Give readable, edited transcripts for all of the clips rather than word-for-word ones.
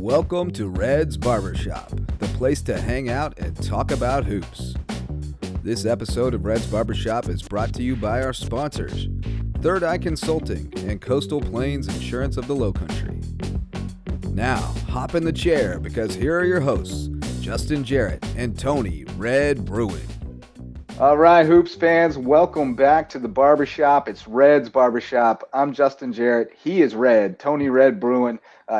Welcome to Red's Barbershop, the place to hang out and talk about hoops. This episode of Red's Barbershop is brought to you by our sponsors, Third Eye Consulting and Coastal Plains Insurance of the Lowcountry. Now, hop in the chair because here are your hosts, Justin Jarrett and Tony Red Brewing. All right, Hoops fans, welcome back to the Barbershop. It's Red's Barbershop. I'm Justin Jarrett. He is Red, Tony Red Brewing.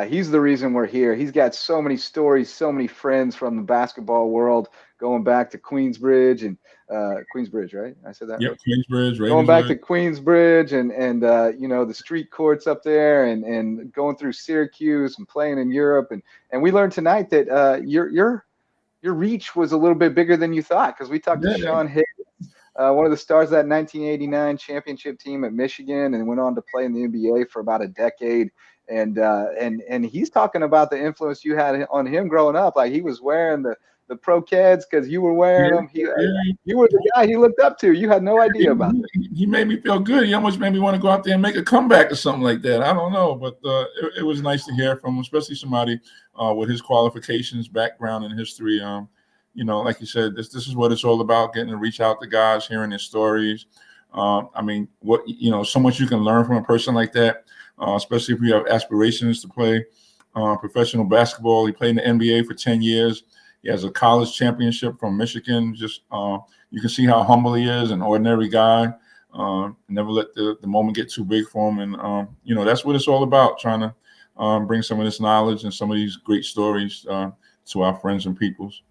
He's the reason we're here. He's got so many stories, so many friends from the basketball world, going back to Queensbridge and Queensbridge, right? I said that. Yep, right? Queensbridge. Going back to Queensbridge and you know, the street courts up there and going through Syracuse and playing in Europe and we learned tonight that your reach was a little bit bigger than you thought, because we talked to Sean Higgins, one of the stars of that 1989 championship team at Michigan, and went on to play in the NBA for about a decade. And he's talking about the influence you had on him growing up. Like, he was wearing the pro Keds because you were wearing them. You were the guy he looked up to. You had no idea about it. He made me feel good. He almost made me want to go out there and make a comeback or something like that. I don't know, but it was nice to hear from him, especially somebody with his qualifications, background, and history. You know, like you said, this is what it's all about, getting to reach out to guys, hearing their stories. I mean, so much you can learn from a person like that, especially if you have aspirations to play professional basketball. He played in the NBA for 10 years. He has a college championship from Michigan. Just you can see how humble he is, an ordinary guy. Never let the moment get too big for him. And, that's what it's all about, trying to bring some of this knowledge and some of these great stories to our friends and peoples.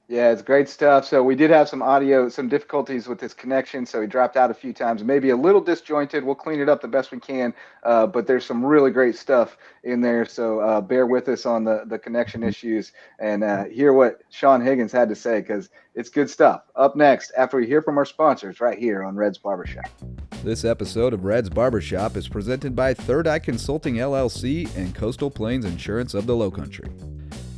Yeah, it's great stuff. So we did have some difficulties with his connection, so he dropped out a few times, maybe a little disjointed. We'll clean it up the best we can, but there's some really great stuff in there, so bear with us on the connection issues and hear what Sean Higgins had to say, because it's good stuff. Up next, after we hear from our sponsors right here on Red's Barbershop. This episode of Red's Barbershop is presented by Third Eye Consulting, LLC and Coastal Plains Insurance of the Lowcountry.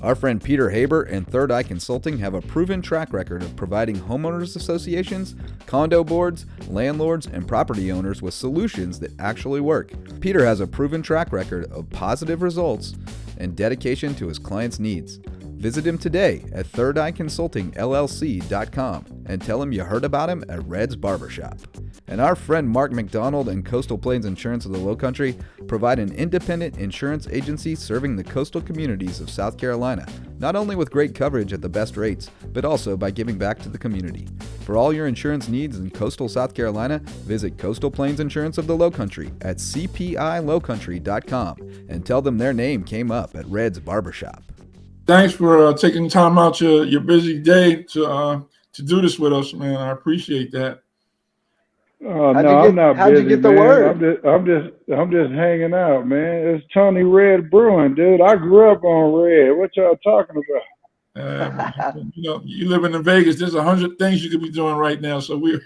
Our friend Peter Haber and Third Eye Consulting have a proven track record of providing homeowners associations, condo boards, landlords, and property owners with solutions that actually work. Peter has a proven track record of positive results and dedication to his clients' needs. Visit him today at thirdeyeconsultingllc.com and tell him you heard about him at Red's Barbershop. And our friend Mark McDonald and Coastal Plains Insurance of the Lowcountry provide an independent insurance agency serving the coastal communities of South Carolina, not only with great coverage at the best rates, but also by giving back to the community. For all your insurance needs in coastal South Carolina, visit Coastal Plains Insurance of the Lowcountry at cpilowcountry.com and tell them their name came up at Red's Barbershop. Thanks for taking time out your busy day to do this with us, man. I appreciate that. I'm not busy. How'd you get the word? I'm just hanging out, man. It's Tony Red Brewing, dude. I grew up on Red. What y'all talking about? You living in Vegas. There's 100 things you could be doing right now, so we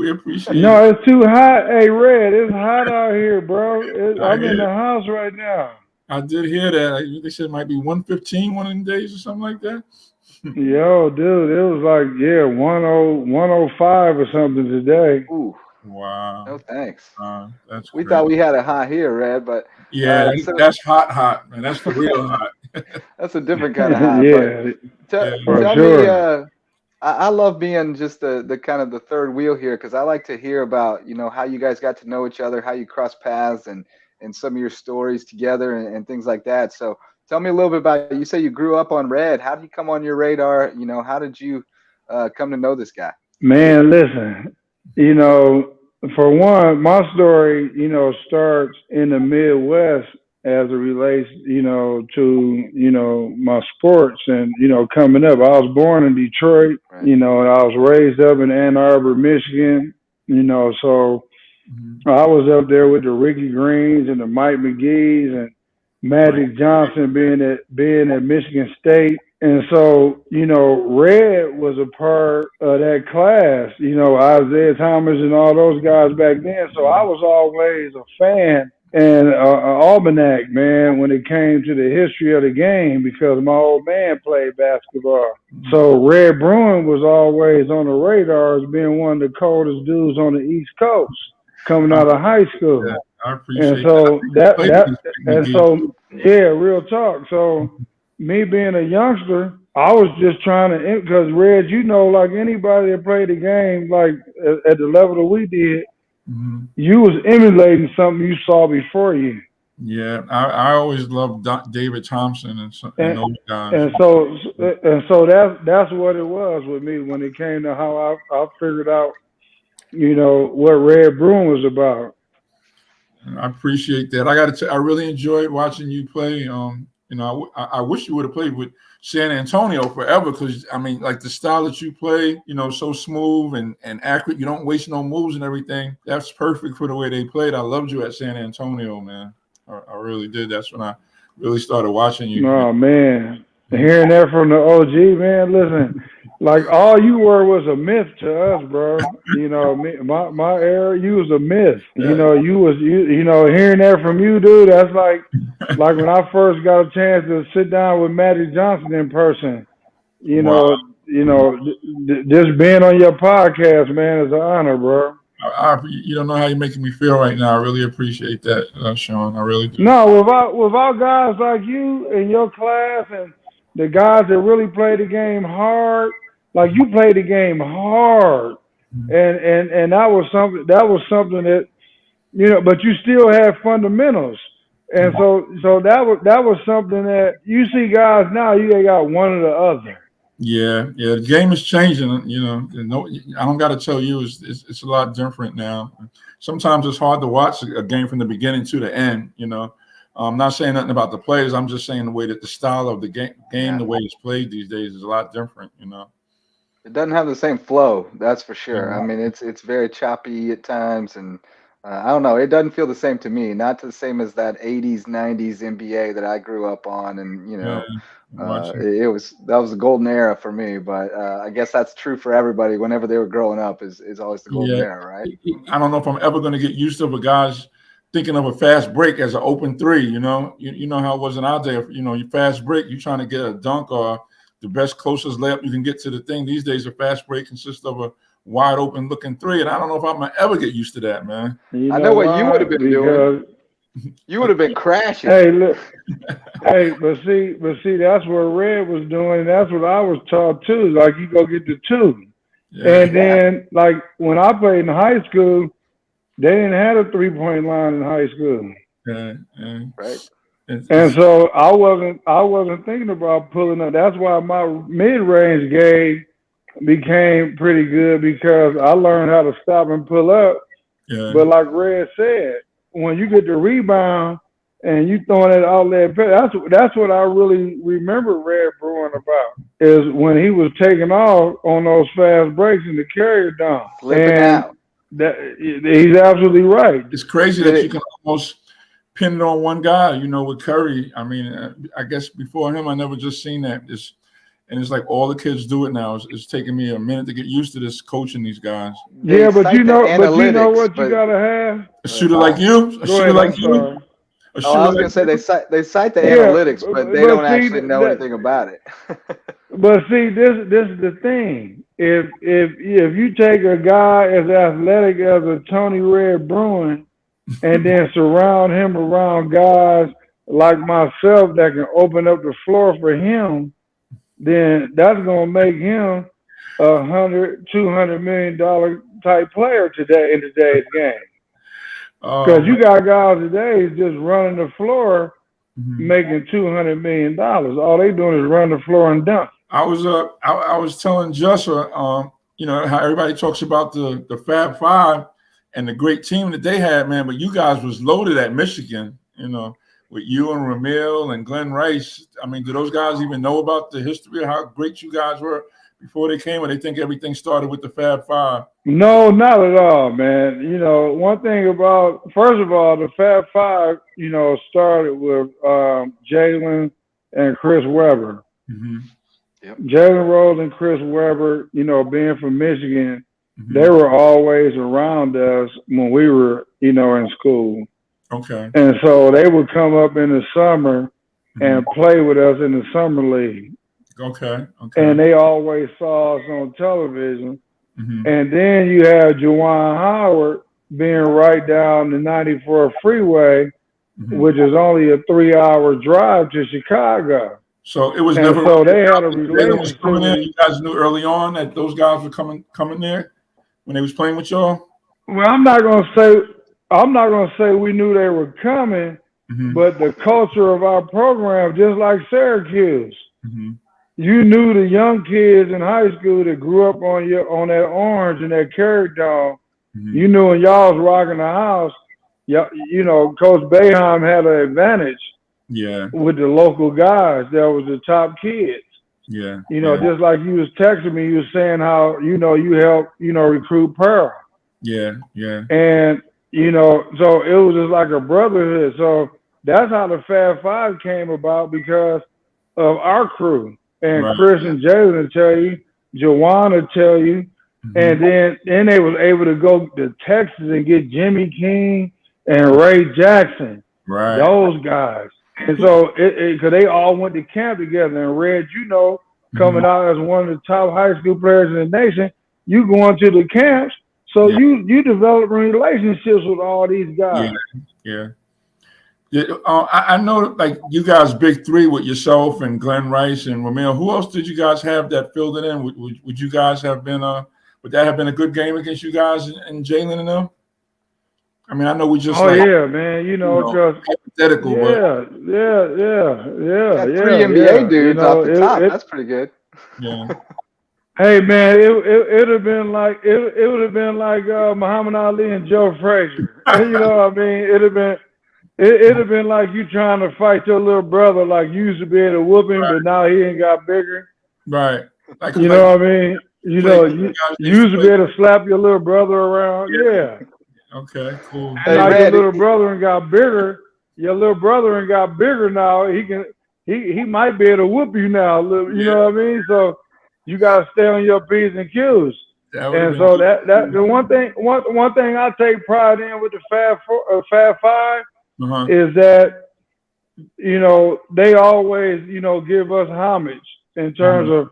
appreciate it. No, it's too hot. Hey, Red, it's hot out here, bro. I'm in the house right now. I did hear that. They said it might be 115 one of them days or something like that. Yo, dude, it was like, 105 or something today. Ooh. Wow. No thanks. That's we thought we had a high here, Red, but that's hot, man. That's the real hot. That's a different kind of hot. Tell me, I love being just the kind of the third wheel here, because I like to hear about, how you guys got to know each other, how you crossed paths, and some of your stories together and things like that. So tell me a little bit about, you say you grew up on Red. How did he come on your radar? How did you come to know this guy? Man, listen, for one, my story, starts in the Midwest as it relates, to, my sports and, coming up. I was born in Detroit, right. And I was raised up in Ann Arbor, Michigan, so I was up there with the Ricky Greens and the Mike McGee's and Magic Johnson being at Michigan State. And so, Red was a part of that class, Isaiah Thomas and all those guys back then. So I was always a fan and almanac, man, when it came to the history of the game, because my old man played basketball. So Red Bruin was always on the radar as being one of the coldest dudes on the East Coast coming out of high school. Yeah, I And appreciate so that. real talk. So me being a youngster, I was just trying to, because Reg, you know, like anybody that played the game, like at the level that we did, you was emulating something you saw before you. Yeah, I always loved David Thompson and those guys. And so that's what it was with me when it came to how I figured out, you know, what Red Bruin was about. I appreciate that. I really enjoyed watching you play. You know, I wish you would have played with San Antonio forever, because I mean, like the style that you play, you know, so smooth and accurate. You don't waste no moves and everything. That's perfect for the way they played. I loved you at San Antonio, man. I really did. That's when I really started watching you. Oh man, hearing that from the OG, man. Listen, like all you were was a myth to us, bro. You know, my era, you was a myth. You know, you know, hearing that from you, dude. That's like when I first got a chance to sit down with Matty Johnson in person. You Wow. know, just being on your podcast, man, is an honor, bro. You don't know how you're making me feel right now. I really appreciate that, Sean. I really do. No, without guys like you and your class and the guys that really play the game hard, like you play the game hard, and that was something that, you know, but you still have fundamentals, and so that was something that you see guys now, you ain't got one or the other. Yeah. The game is changing. You know, I don't got to tell you, it's a lot different now. Sometimes it's hard to watch a game from the beginning to the end. You know, I'm not saying nothing about the players. I'm just saying the way that the style of the game, the way it's played these days, is a lot different. You know, It doesn't have the same flow, that's for sure. I mean, it's very choppy at times, and I don't know. It doesn't feel the same to me. Not the same as that '80s, '90s NBA that I grew up on, and you know, that was the golden era for me. But I guess that's true for everybody. Whenever they were growing up, is always the golden era, right? I don't know if I'm ever going to get used to a guy's thinking of a fast break as an open three. You know, you know how it was in our day. You know, you fast break, you trying to get a dunk or the best closest layup you can get to the thing. These days, a fast break consists of a wide open looking three, and I don't know if I'm gonna ever get used to that, man. I know what you would have been doing. You would have been crashing. Hey, look. but see, that's what Red was doing. And that's what I was taught too. Like you go get the two, and then like when I played in high school, they didn't have a 3-point line in high school. Right. And so I wasn't thinking about pulling up. That's why my mid-range game became pretty good, because I learned how to stop and pull up. Yeah. But like Red said, when you get the rebound and you throwing it outlet, that's what I really remember Red Bruin about, is when he was taking off on those fast breaks and the carrier down. Flipping out. He's absolutely right. It's crazy that you can almost pin it on one guy, you know, with Curry. I mean, I guess before him, I never just seen that. It's like all the kids do it now. It's taking me a minute to get used to this, coaching these guys. Yeah, but you know what you gotta have? A shooter like you? A shooter like you? I was gonna say they cite the analytics, but they don't actually know anything about it. But see, this is the thing. If you take a guy as athletic as a Tony Red Bruin and then surround him around guys like myself that can open up the floor for him, then that's gonna make him $100-200 million type player today in today's game. Because you got guys today just running the floor, making $200 million. All they doing is run the floor and dunk. I was telling Joshua, you know, how everybody talks about the Fab Five and the great team that they had, man. But you guys was loaded at Michigan, you know, with you and Ramil and Glenn Rice. I mean, do those guys even know about the history of how great you guys were before they came, or they think everything started with the Fab Five? No, not at all, man. You know, one thing about, first of all, the Fab Five, you know, started with Jalen and Chris Webber. Yep. Jalen Rose and Chris Webber, you know, being from Michigan, they were always around us when we were, you know, in school. Okay. And so they would come up in the summer and play with us in the summer league. Okay. And they always saw us on television. And then you have Juwan Howard, being right down the 94 freeway, which is only a 3-hour drive to Chicago. So it was And never. so they had a Jalen was relationship. coming in. You guys knew early on that those guys were coming there when they was playing with y'all. Well, I'm not gonna say we knew they were coming, but the culture of our program, just like Syracuse, you knew the young kids in high school that grew up on that orange and that carrot dog. You knew when y'all was rocking the house, you know, Coach Boeheim had an advantage. Yeah. With the local guys, that was the top kids. Yeah. You know, just like you was texting me, you was saying how, you know, you helped, you know, recruit Pearl. Yeah. Yeah. And, you know, so it was just like a brotherhood. So that's how the Fab Five came about, because of our crew. And Chris and Jalen will tell you, Jawan will tell you. And then they was able to go to Texas and get Jimmy King and Ray Jackson. Right. Those guys. And so, because they all went to camp together, and Red, you know, coming out as one of the top high school players in the nation, you going to the camps, so you developing relationships with all these guys. Yeah. I know, like, you guys big three with yourself and Glenn Rice and Ramil. Who else did you guys have that filled it in? Would you guys have been would that have been a good game against you guys and Jalen and them? I mean, I know we just man, you know, just hypothetical, yeah. Three NBA dudes off the top. That's pretty good. Yeah. Hey man, it have been like it would have been like Muhammad Ali and Joe Frazier. You know what I mean? It'd have been like you trying to fight your little brother, like you used to be able to whoop him, but now he ain't got bigger. Right. You know what I mean? You know, you used to be able to slap your little brother around. Yeah. Okay, cool. And like your little brother and got bigger. Your little brother and got bigger now. He might be able to whoop you now. You know what I mean? So you gotta stay on your P's and Q's. And so that the one thing I take pride in with the Fab Five is that, you know, they always, you know, give us homage in terms of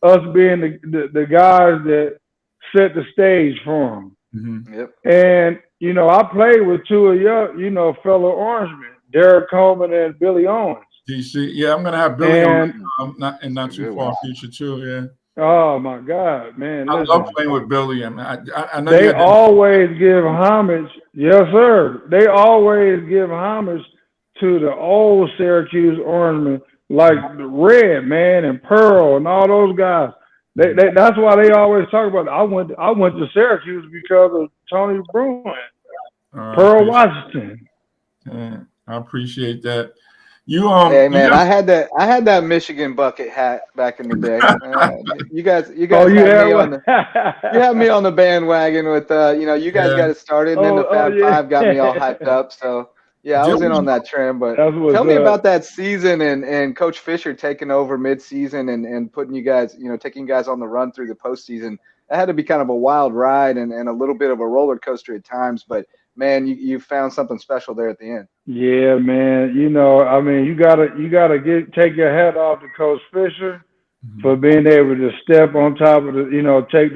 us being the guys that set the stage for them. And, you know, I played with two of your, you know, fellow Orangemen, Derek Coleman and Billy Owens. DC, yeah, I'm gonna have Billy on not too far future too. Yeah. Oh my God, man! I love playing with Billy. I mean, I know they always give homage. Yes, sir. They always give homage to the old Syracuse Orangemen, like Red, man, and Pearl, and all those guys. That's why they always talk about it. I went to Syracuse because of Tony Bruin, Pearl Washington. I appreciate that. Hey man, I had that Michigan bucket hat back in the day. You guys had me on the bandwagon with you know, you guys got it started, and then the Fab Five got me all hyped up. So yeah, I was in on that trend. But tell me about that season and Coach Fisher taking over mid-season and putting you guys, you know, taking you guys on the run through the postseason. That had to be kind of a wild ride and a little bit of a roller coaster at times, but man, you found something special there at the end. Yeah, man. You know, I mean, you gotta take your hat off to Coach Fisher for being able to step on top of take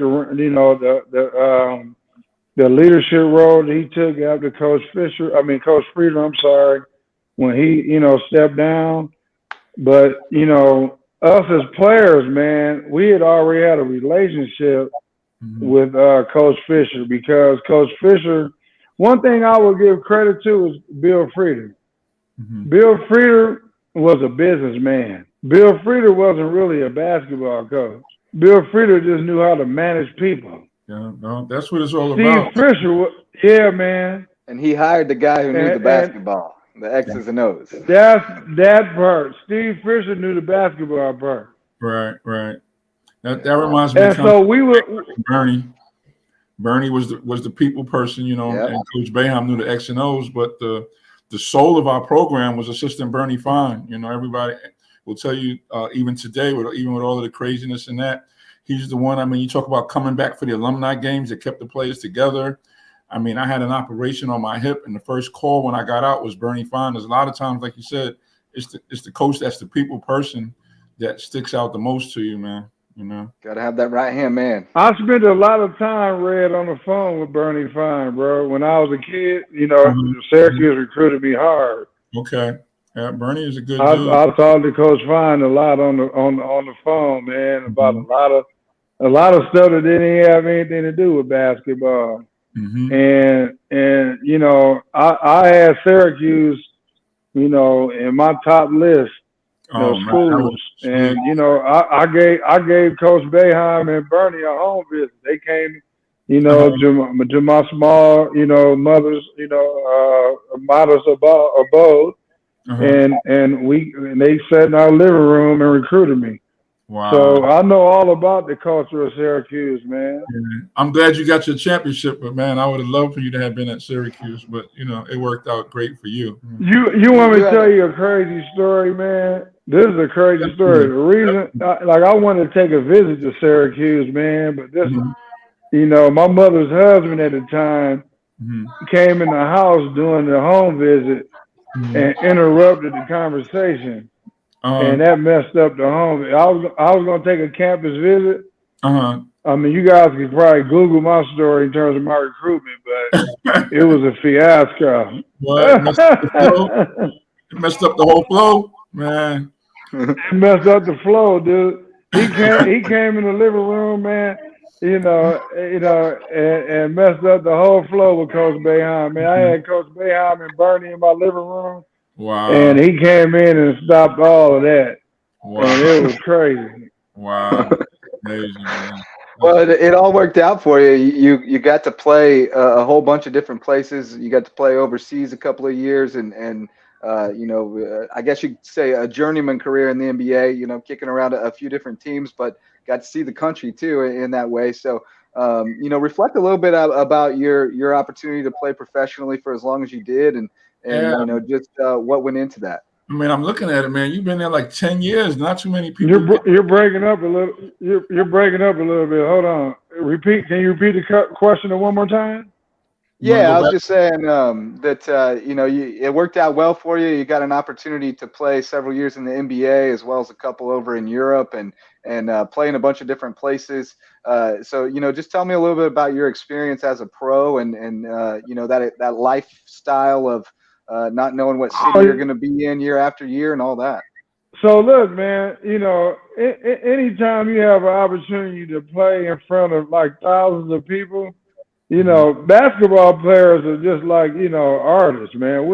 the leadership role that he took after Coach Frieder, I'm sorry, when he, you know, stepped down. But, you know, us as players, man, we had already had a relationship with Coach Fisher, because Coach Fisher, one thing I will give credit to is Bill Frieder. Bill Frieder was a businessman. Bill Frieder wasn't really a basketball coach. Bill Frieder just knew how to manage people. Yeah, no, that's what it's all Steve about. Fisher, yeah, man. And he hired the guy who knew the basketball, the X's and O's. That's that part. Steve Fisher knew the basketball part. Right. That reminds me. And so we were Bernie. Bernie was the people person, you know, and Coach Boeheim knew the X and O's, but the soul of our program was assistant Bernie Fine. You know, everybody will tell you, even today, even with all of the craziness and that, he's the one. I mean, you talk about coming back for the alumni games that kept the players together. I mean, I had an operation on my hip, and the first call when I got out was Bernie Fine. There's a lot of times, like you said, it's the coach that's the people person that sticks out the most to you, man. You know. Got to have that right hand man. I spent a lot of time, Red, on the phone with Bernie Fine, bro. When I was a kid, Syracuse recruited me hard. Okay. Yeah, Bernie is a good I dude. talked to Coach Fine a lot on the phone, man, about a lot of stuff that didn't have anything to do with basketball. And I had Syracuse, in my top list of schools. And I gave Coach Boeheim and Bernie a home visit. They came, to my small, mother's, modest abode, and they sat in our living room and recruited me. Wow. So I know all about the culture of Syracuse, man. Yeah. I'm glad you got your championship, but man, I would have loved for you to have been at Syracuse, but it worked out great for you. You want me to tell you a crazy story, man? This is a crazy story. The reason, I wanted to take a visit to Syracuse, man, but this, my mother's husband at the time came in the house doing the home visit and interrupted the conversation. And that messed up the home. I was gonna take a campus visit. I mean, you guys could probably Google my story in terms of my recruitment, but it was a fiasco. What? It messed up the whole flow, man. It messed up the flow, dude. He came in the living room, man. And messed up the whole flow with Coach Boeheim. Man, I had Coach Boeheim and Bernie in my living room. Wow. And he came in and stopped all of that. Wow. And it was crazy. Wow. Amazing, man. Well, it all worked out for you. You got to play a whole bunch of different places. You got to play overseas a couple of years, and I guess you'd say a journeyman career in the NBA. Kicking around a few different teams, but got to see the country too in that way. So, reflect a little bit about your opportunity to play professionally for as long as you did, and just what went into that. I mean, I'm looking at it, man. You've been there like 10 years. Not too many people. You're breaking up a little. You're breaking up a little bit. Hold on. Can you repeat the question one more time? Yeah, I was just saying that it worked out well for you. You got an opportunity to play several years in the NBA as well as a couple over in Europe and play in a bunch of different places. So just tell me a little bit about your experience as a pro and that lifestyle of not knowing what city you're going to be in year after year and all that. So look, man, anytime you have an opportunity to play in front of like thousands of people, basketball players are just like, artists, man.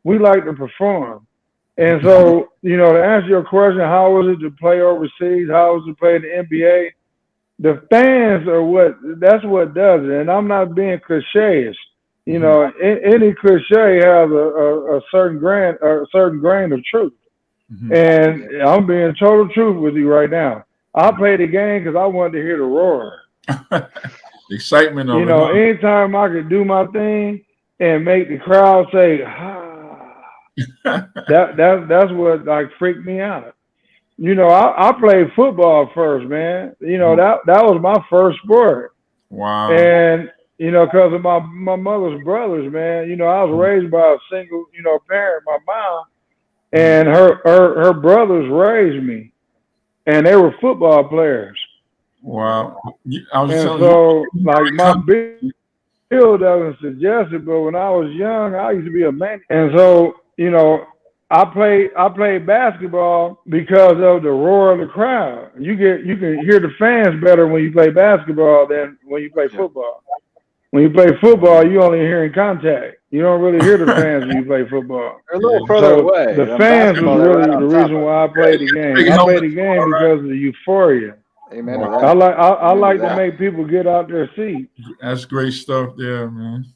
We like to perform. And so, to answer your question, how was it to play overseas? How was it to play in the NBA? The fans are that's what does it. And I'm not being cliche-ish. Any cliche has a certain grain of truth. And I'm being total truth with you right now. I played the game because I wanted to hear the roar. Excitement. Anytime I could do my thing and make the crowd say, ah, that's what like freaked me out. I played football first, man. That was my first sport. Wow. And because of my mother's brothers, man. I was raised by a single, parent, my mom, and her brothers raised me, and they were football players. Wow. Like my build doesn't suggest it, but when I was young, I used to be a man, and so I played basketball because of the roar of the crowd. You can hear the fans better when you play basketball than when you play football. When you play football, you only hearing contact. You don't really hear the fans when you play football. They're a little further away. The fans was really the reason why I played the game. I played the game because of the euphoria. Amen. I like to make people get out their seats. That's great stuff there, man.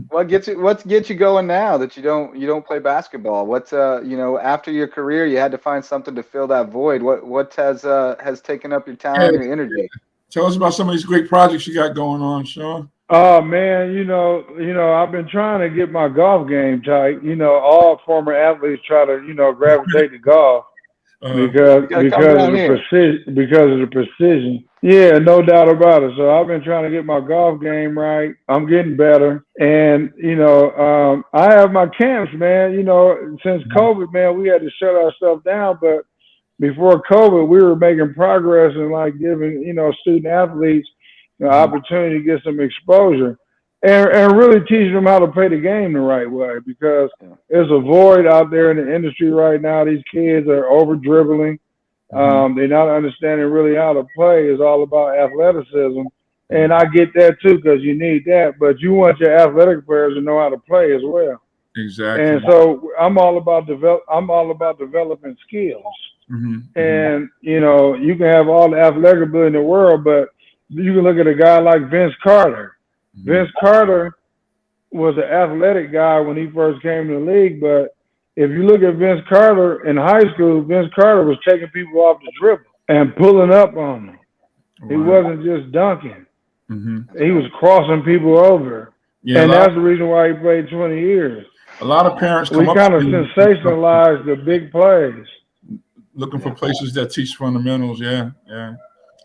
What gets you going now that you don't play basketball? What's after your career you had to find something to fill that void. What has taken up your time and your energy? Tell us about some of these great projects you got going on, Sean. Oh man, I've been trying to get my golf game tight. All former athletes try to gravitate to golf. Because of the precision. Yeah, no doubt about it. So I've been trying to get my golf game right. I'm getting better. And, I have my camps, man. Since COVID, man, we had to shut our stuff down. But before COVID, we were making progress and like giving, student athletes the opportunity to get some exposure and really teaching them how to play the game the right way because there's a void out there in the industry right now. These kids are over dribbling. They're not understanding really how to play. It's all about athleticism. And I get that too because you need that, but you want your athletic players to know how to play as well. Exactly. And so I'm all about developing skills. And you can have all the athletic ability in the world, but you can look at a guy like Vince Carter. Vince Carter was an athletic guy when he first came in the league, but if you look at Vince Carter in high school, Vince Carter was taking people off the dribble and pulling up on them. He wasn't just dunking. He was crossing people over. Yeah, and that's the reason why he played 20 years. A lot of parents we kind of sensationalize the big plays. Looking for places that teach fundamentals. Yeah.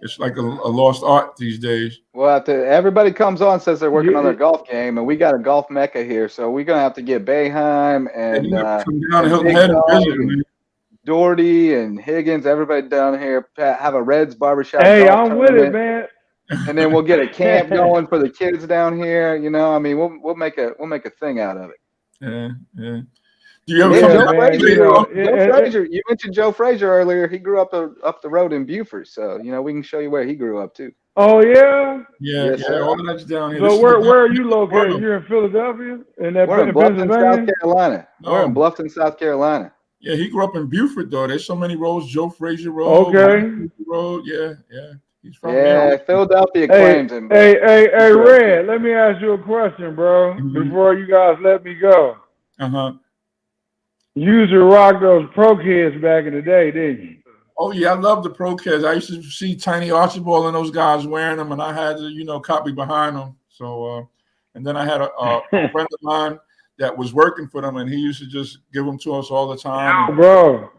It's like a lost art these days. Well, everybody comes on and says they're working on their golf game, and we got a golf mecca here, so we're gonna have to get Boeheim and come down Hilton Head and visit, man. Doherty and Higgins, everybody down here have a Reds barbershop. Hey, I'm with it, man. And then we'll get a camp going for the kids down here. I mean, we'll make a thing out of it. Yeah. Do you ever come Joe Frazier, you mentioned Joe Frazier earlier. He grew up the road in Beaufort, so we can show you where he grew up too. Oh yeah. Yeah. All that's down here. So where are you located? You're in Philadelphia? We're in Bluffton, South Carolina. We're in Bluffton, South Carolina. Yeah, he grew up in Beaufort though. There's so many roads. Joe Frazier Road. Okay. Road. Yeah. He's from Philadelphia claims him. Hey, Red. Let me ask you a question, bro. Before you guys let me go. You used to rock those Pro Kids back in the day, didn't you? Oh yeah, I love the Pro Kids. I used to see Tiny Archibald and those guys wearing them, and I had to, copy behind them. So, and then I had a friend of mine that was working for them, and he used to just give them to us all the time. Yeah, bro.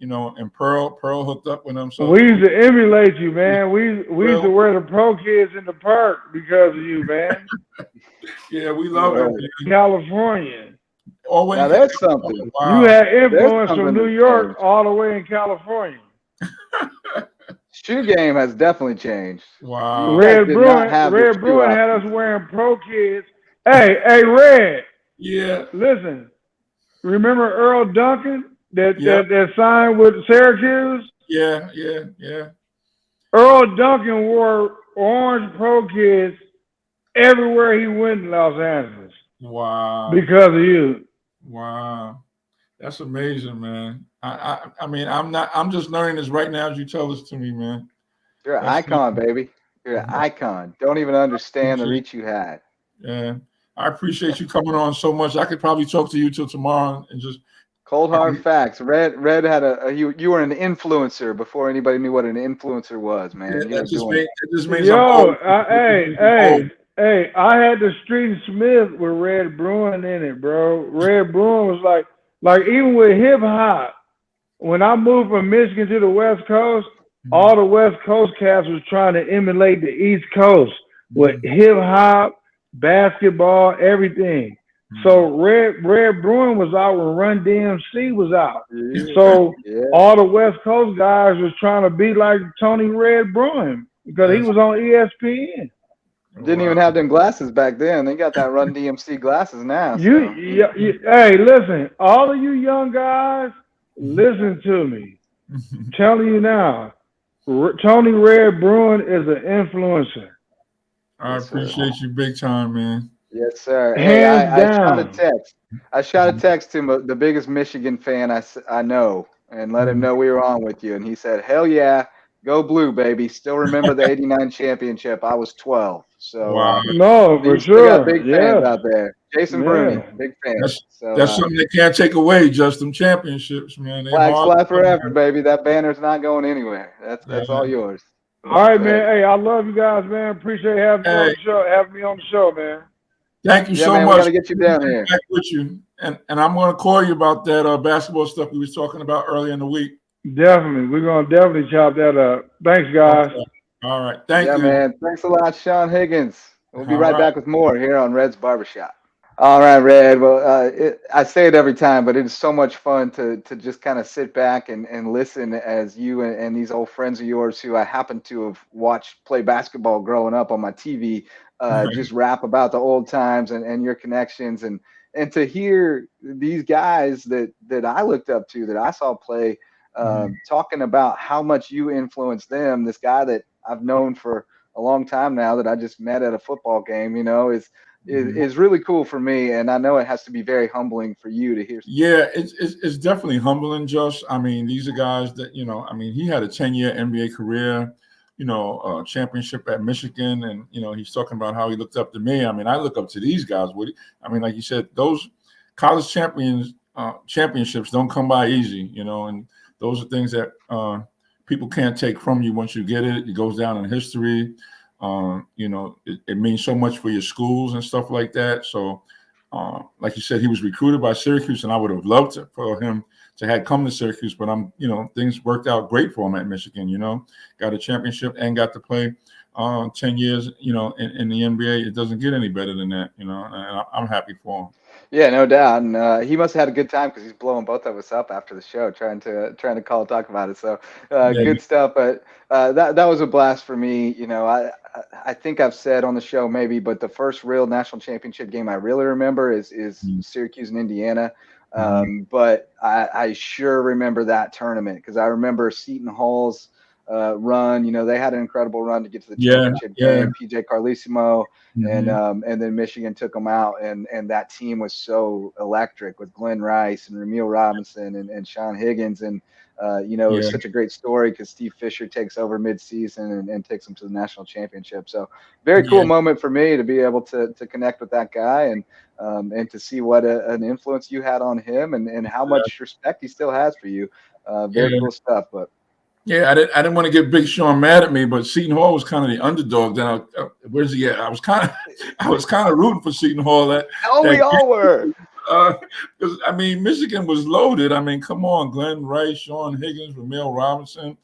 And Pearl hooked up with them. So we used to emulate you, man. We used to wear the Pro Kids in the park because of you, man. Yeah, we love it. California. Always. Now that's something. Wow. You had influence from New York all the way in California. Shoe game has definitely changed. Wow. Red Bruin had us wearing Pro Kids. Hey, Red. Yeah. Listen, remember Earl Duncan that signed with Syracuse? Yeah. Earl Duncan wore orange Pro Kids everywhere he went in Los Angeles. Wow. Because of you. Wow. That's amazing, man. I mean, I'm just learning this right now as you tell this to me, man. You're an icon, baby. You're an icon. Don't even understand the reach you had. Yeah. I appreciate you coming on so much. I could probably talk to you till tomorrow and just cold hard facts. Red had you were an influencer before anybody knew what an influencer was, man. Yeah, it just means Hey, I had the Street Smith with Red Bruin in it, bro. Red Bruin was like even with hip hop, when I moved from Michigan to the West Coast, all the West Coast cats was trying to emulate the East Coast with hip hop, basketball, everything. So Red Bruin was out when Run DMC was out. So all the West Coast guys was trying to be like Tony Red Bruin because he was on ESPN. Didn't even have them glasses back then. They got that Run DMC glasses now. Hey, listen, all of you young guys, listen to me. I'm telling you now, Tony Red Bruin is an influencer. I appreciate you big time, man. Yes, sir. Hands down. I shot a text to the biggest Michigan fan I know and let him know we were on with you. And he said, hell yeah. Go blue, baby. Still remember the 89 championship. I was 12. So no, for sure. Got big fans out there. Jason Bruni, big fan. That's something they can't take away, just them championships, man. Flags fly forever, baby. That banner's not going anywhere. That's all yours. All right, man. Hey, I love you guys, man. Appreciate having me on the show, man. Thank you so much. We gotta get you down here. Back with you. And I'm gonna call you about that basketball stuff we was talking about earlier in the week. Definitely. We're going to definitely chop that up. Thanks, guys. Okay. All right. Thank you. Yeah, man. Thanks a lot, Sean Higgins. We'll be right back with more here on Red's Barbershop. All right, Red. Well, I say it every time, but it is so much fun to just kind of sit back and listen as you and these old friends of yours who I happen to have watched play basketball growing up on my TV, just rap about the old times and your connections and to hear these guys that I looked up to that I saw play, talking about how much you influenced them. This guy that I've known for a long time now that I just met at a football game, is really cool for me, and I know it has to be very humbling for you to hear. Yeah, it's definitely humbling, Josh. I mean, these are guys that, I mean, he had a 10-year NBA career, championship at Michigan, and he's talking about how he looked up to me. I mean, I look up to these guys. I mean, like you said, those college championships don't come by easy, and those are things that people can't take from you once you get it. It goes down in history. It means so much for your schools and stuff like that. So, like you said, he was recruited by Syracuse, and I would have loved for him to had come to Syracuse, but things worked out great for him at Michigan. Got a championship and got to play 10 years, in the NBA. It doesn't get any better than that, and I'm happy for him. Yeah, no doubt, and he must have had a good time because he's blowing both of us up after the show, trying to call and talk about it. So Yeah, good stuff. But that was a blast for me. I think I've said on the show maybe, but the first real national championship game I really remember is Syracuse and Indiana. But I sure remember that tournament because I remember Seton Hall's run. They had an incredible run to get to the championship game. PJ Carlesimo. And then Michigan took them out, and that team was so electric with Glenn Rice and Ramil Robinson and Sean Higgins, and it was such a great story because Steve Fisher takes over midseason and takes them to the national championship. So very cool moment for me to be able to connect with that guy and to see what an influence you had on him and how much respect he still has for you. Very cool stuff, but. Yeah, I didn't want to get Big Sean mad at me, but Seton Hall was kind of the underdog. Then where's he at? I was kind of rooting for Seton Hall. We all were. Because I mean, Michigan was loaded. I mean, come on, Glenn Rice, Sean Higgins, Ramil Robinson,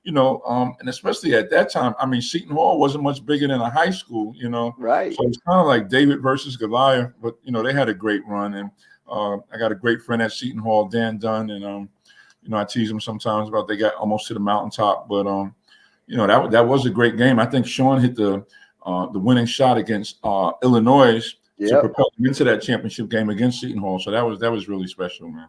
and especially at that time, I mean, Seton Hall wasn't much bigger than a high school, Right. So it's kind of like David versus Goliath, but they had a great run, and I got a great friend at Seton Hall, Dan Dunn, and I tease them sometimes about they got almost to the mountaintop, but that was a great game. I think Sean hit the winning shot against Illinois to propel them into that championship game against Seton Hall. So that was really special, man.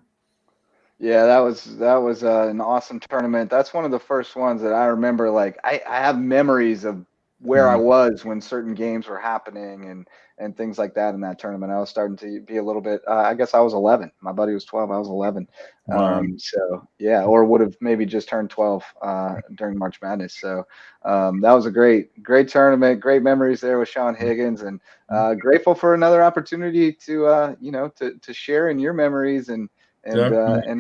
Yeah, that was an awesome tournament. That's one of the first ones that I remember. Like I have memories of where I was when certain games were happening and things like that in that tournament. I was starting to be a little bit. I guess I was 11. My buddy was 12. I was 11. Wow. So yeah, or would have maybe just turned 12 during March Madness. So that was a great tournament. Great memories there with Sean Higgins, and grateful for another opportunity to to share in your memories and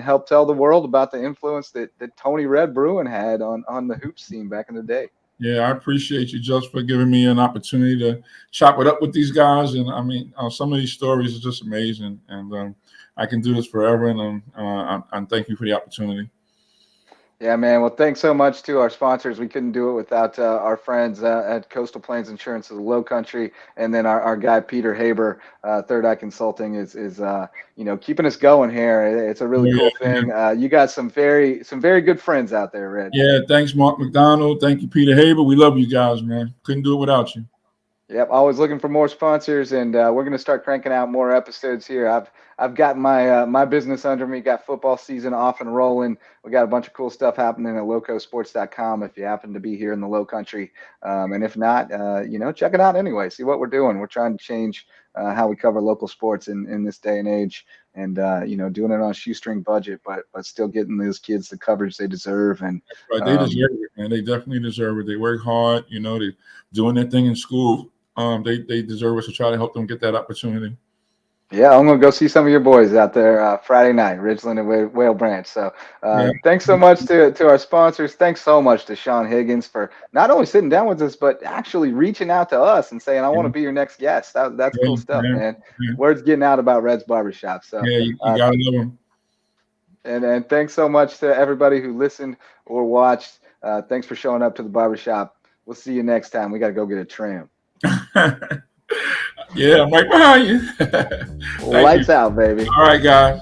help tell the world about the influence that Tony Red Bruin had on the hoop scene back in the day. Yeah, I appreciate you just for giving me an opportunity to chop it up with these guys. And I mean, some of these stories are just amazing, and I can do this forever. And I'm thank you for the opportunity. Yeah, man. Well, thanks so much to our sponsors. We couldn't do it without our friends at Coastal Plains Insurance of the Low Country, and then our guy Peter Haber, Third Eye Consulting, is keeping us going here. It's a really cool thing. You got some very good friends out there, Red. Yeah, thanks, Mark McDonald. Thank you, Peter Haber. We love you guys, man. Couldn't do it without you. Yep, always looking for more sponsors, and we're going to start cranking out more episodes here. I've got my business under me, got football season off and rolling. We got a bunch of cool stuff happening at locosports.com if you happen to be here in the Low Country, and if not, check it out anyway. See what we're doing. We're trying to change how we cover local sports in this day and age, and doing it on a shoestring budget, but still getting those kids the coverage they deserve. And right, they deserve it, man. They definitely deserve it. They work hard. They're doing their thing in school. They deserve us to try to help them get that opportunity. Yeah, I'm going to go see some of your boys out there Friday night, Ridgeland and Whale Branch. So thanks so much to our sponsors. Thanks so much to Sean Higgins for not only sitting down with us, but actually reaching out to us and saying, I want to be your next guest. That's cool stuff, man. Word's getting out about Red's Barbershop. So you got to know him. And thanks so much to everybody who listened or watched. Thanks for showing up to the barbershop. We'll see you next time. We got to go get a trim. Yeah, I'm right behind you. Thank Lights you. out, baby. All right, guys.